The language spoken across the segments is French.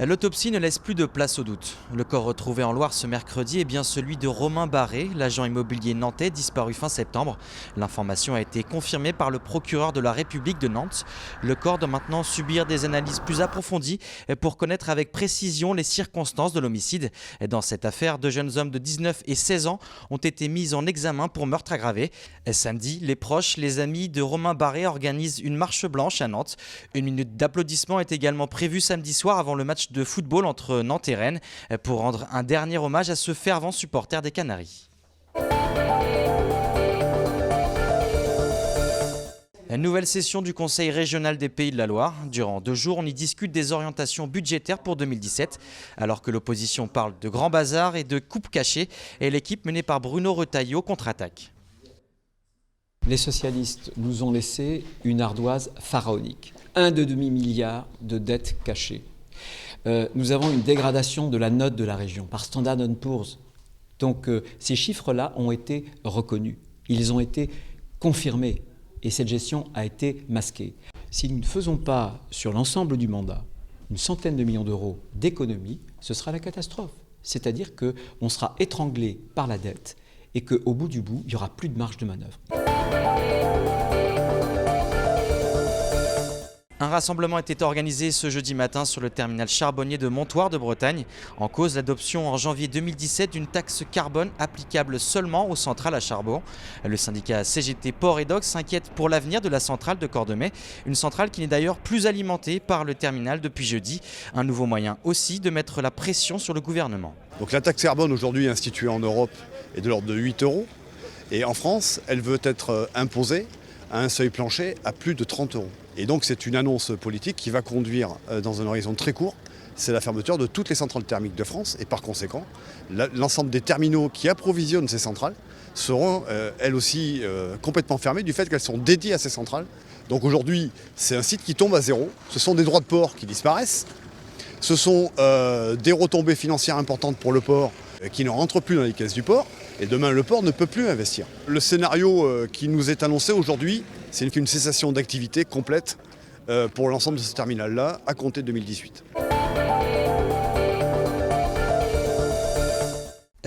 L'autopsie ne laisse plus de place au doute. Le corps retrouvé en Loire ce mercredi est bien celui de Romain Barré, l'agent immobilier nantais disparu fin septembre. L'information a été confirmée par le procureur de la République de Nantes. Le corps doit maintenant subir des analyses plus approfondies pour connaître avec précision les circonstances de l'homicide. Dans cette affaire, 2 jeunes hommes de 19 et 16 ans ont été mis en examen pour meurtre aggravé. Samedi, les proches, les amis de Romain Barré organisent une marche blanche à Nantes. Une minute d'applaudissement est également prévue samedi soir avant le match de football entre Nantes et Rennes pour rendre un dernier hommage à ce fervent supporter des Canaries. Une nouvelle session du Conseil régional des Pays de la Loire. Durant 2 jours, on y discute des orientations budgétaires pour 2017. Alors que l'opposition parle de grand bazar et de coupes cachées, et l'équipe menée par Bruno Retailleau contre-attaque. Les socialistes nous ont laissé une ardoise pharaonique. 1,5 milliard de dettes cachées. Nous avons une dégradation de la note de la région par Standard & Poor's. Donc ces chiffres-là ont été reconnus, ils ont été confirmés et cette gestion a été masquée. Si nous ne faisons pas sur l'ensemble du mandat une centaine de millions d'euros d'économies, ce sera la catastrophe. C'est-à-dire qu'on sera étranglé par la dette et qu'au bout du bout, il n'y aura plus de marge de manœuvre. Un rassemblement était organisé ce jeudi matin sur le terminal charbonnier de Montoire de Bretagne. En cause, l'adoption en janvier 2017 d'une taxe carbone applicable seulement aux centrales à charbon. Le syndicat CGT Port et Dock s'inquiète pour l'avenir de la centrale de Cordemais. Une centrale qui n'est d'ailleurs plus alimentée par le terminal depuis jeudi. Un nouveau moyen aussi de mettre la pression sur le gouvernement. Donc la taxe carbone aujourd'hui instituée en Europe est de l'ordre de 8 €. Et en France, elle veut être imposée à un seuil plancher à plus de 30 €. Et donc c'est une annonce politique qui va conduire dans un horizon très court, c'est la fermeture de toutes les centrales thermiques de France et par conséquent l'ensemble des terminaux qui approvisionnent ces centrales seront elles aussi complètement fermées du fait qu'elles sont dédiées à ces centrales. Donc aujourd'hui c'est un site qui tombe à zéro, ce sont des droits de port qui disparaissent, ce sont des retombées financières importantes pour le port qui ne rentrent plus dans les caisses du port et demain le port ne peut plus investir. Le scénario qui nous est annoncé aujourd'hui, c'est une cessation d'activité complète pour l'ensemble de ce terminal-là à compter de 2018.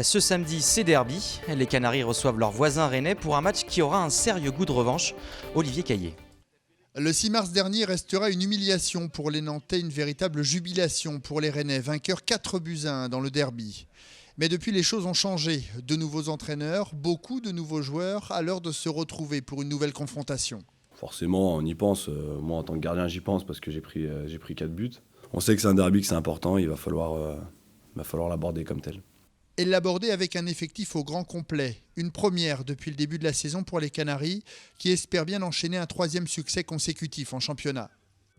Ce samedi, c'est derby. Les Canaries reçoivent leurs voisins rennais pour un match qui aura un sérieux goût de revanche. Olivier Caillé. Le 6 mars dernier restera une humiliation pour les Nantais, une véritable jubilation pour les Rennais, vainqueurs 4-1 dans le derby. Mais depuis, les choses ont changé. De nouveaux entraîneurs, beaucoup de nouveaux joueurs, à l'heure de se retrouver pour une nouvelle confrontation. Forcément, on y pense. Moi, en tant que gardien, j'y pense parce que j'ai pris 4 buts. On sait que c'est un derby, que c'est important. Il va falloir l'aborder comme tel. Et l'aborder avec un effectif au grand complet. Une première depuis le début de la saison pour les Canaries, qui espèrent bien enchaîner un 3e succès consécutif en championnat.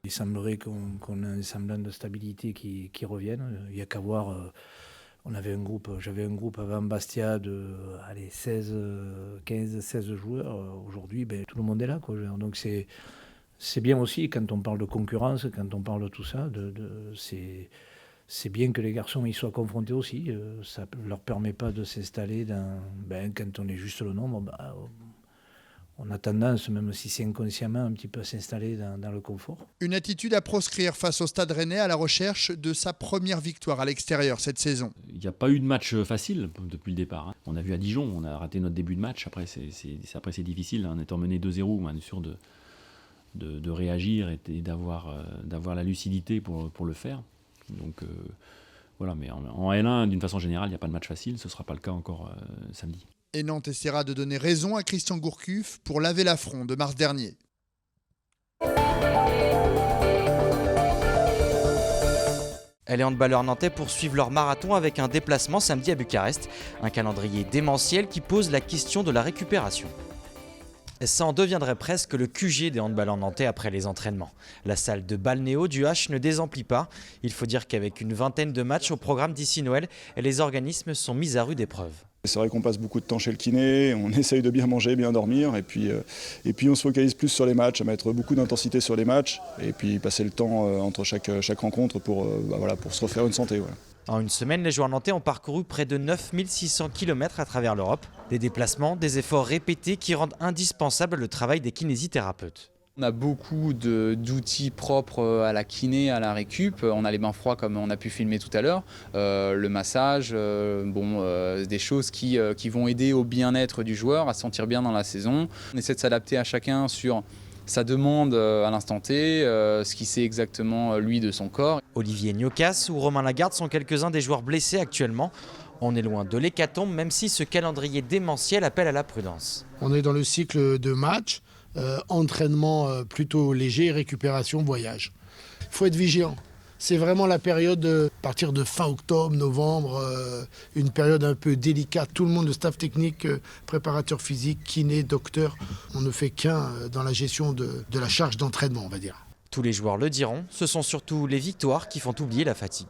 Il semblerait qu'on ait un semblant de stabilité qui revienne. Il n'y a qu'à voir... J'avais un groupe avant Bastia de 15-16 joueurs. Aujourd'hui, tout le monde est là, quoi. Donc c'est bien aussi quand on parle de concurrence, quand on parle de tout ça. C'est bien que les garçons y soient confrontés aussi. Ça ne leur permet pas de s'installer quand on est juste le nombre. On a tendance, même si c'est inconsciemment, un petit peu à s'installer dans le confort. Une attitude à proscrire face au Stade Rennais à la recherche de sa première victoire à l'extérieur cette saison. Il n'y a pas eu de match facile depuis le départ. On a vu à Dijon, on a raté notre début de match. Après, c'est difficile. En étant mené 2-0, on est sûr de réagir et d'avoir la lucidité pour le faire. Donc voilà, mais en L1, d'une façon générale, il n'y a pas de match facile. Ce ne sera pas le cas encore samedi. Et Nantes essaiera de donner raison à Christian Gourcuff pour laver l'affront de mars dernier. Les handballeurs nantais poursuivent leur marathon avec un déplacement samedi à Bucarest. Un calendrier démentiel qui pose la question de la récupération. Ça en deviendrait presque le QG des handballeurs nantais après les entraînements. La salle de balnéo du H ne désemplit pas. Il faut dire qu'avec une vingtaine de matchs au programme d'ici Noël, les organismes sont mis à rude épreuve. C'est vrai qu'on passe beaucoup de temps chez le kiné, on essaye de bien manger, bien dormir, et puis on se focalise plus sur les matchs, à mettre beaucoup d'intensité sur les matchs, et puis passer le temps entre chaque rencontre pour se refaire une santé. Voilà. En une semaine, les joueurs nantais ont parcouru près de 9600 km à travers l'Europe. Des déplacements, des efforts répétés qui rendent indispensable le travail des kinésithérapeutes. On a beaucoup d'outils propres à la kiné, à la récup. On a les bains froids comme on a pu filmer tout à l'heure, le massage, des choses qui vont aider au bien-être du joueur, à se sentir bien dans la saison. On essaie de s'adapter à chacun sur sa demande à l'instant T, ce qu'il sait exactement lui de son corps. Olivier Gnocas ou Romain Lagarde sont quelques-uns des joueurs blessés actuellement. On est loin de l'hécatombe, même si ce calendrier démentiel appelle à la prudence. On est dans le cycle de match, entraînement plutôt léger, récupération, voyage. Il faut être vigilant. C'est vraiment la période, à partir de fin octobre, novembre, une période un peu délicate. Tout le monde, le staff technique, préparateur physique, kiné, docteur, on ne fait qu'un dans la gestion de la charge d'entraînement, on va dire. Tous les joueurs le diront, ce sont surtout les victoires qui font oublier la fatigue.